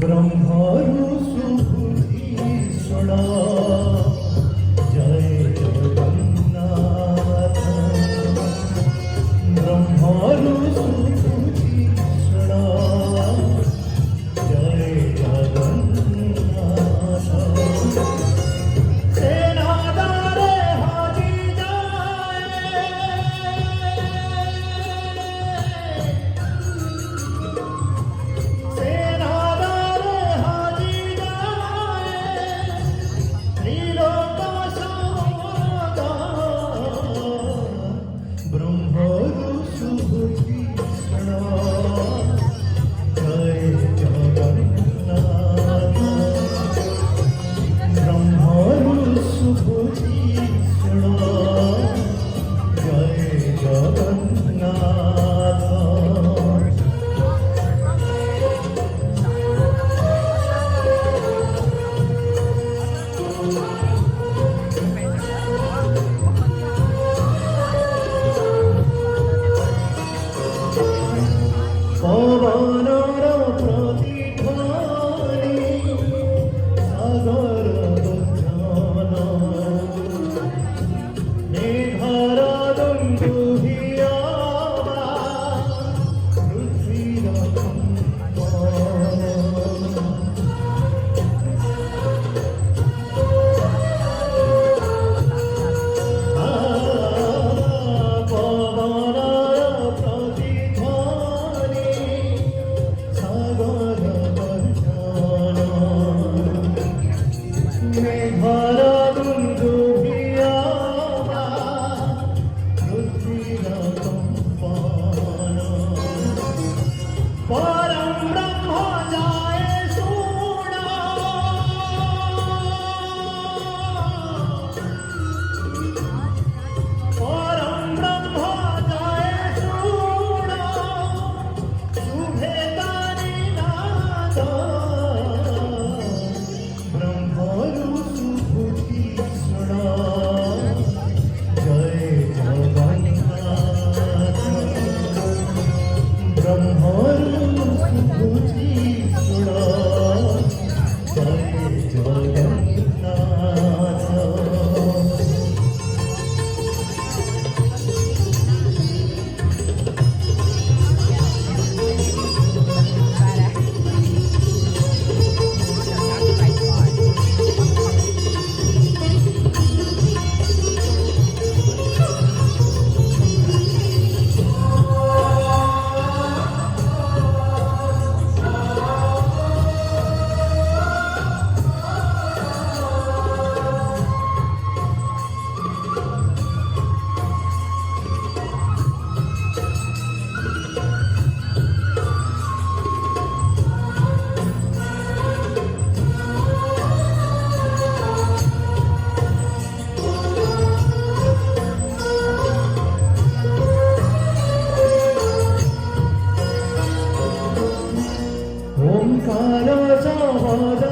ब्रह्मरु सुबुधीषण जय जगन्नाथ ब्रह्मरु सुबुधीषण जय जगन्नाथ सेनादारे हाजी जाए सेनादारे हाजी जाए नीलोकाशोदा ब्रह्मरु सुबुधीषण जय जगन्नाथ ब्रह्मरु सुबुधीषण जय जगन्नाथ पवनर प्रतिध्वनि सागर गर्जन मेघर दुन्दुभियावा पृथ्वीर कम्पन पवनर प्रतिध्वनि सागर गर्जन मेघर दुन्दुभियावा पृथ्वीर कम्पन परं ब्रह्म जाए शूणा परं ब्रह्म जाए शूणा शुभे तानिनाद ब्रह्मरु सुबुधीषण जय जगन्नाथ ब्रह्मरु सुबुधीषण जय जगन्नाथ ओंकार च वद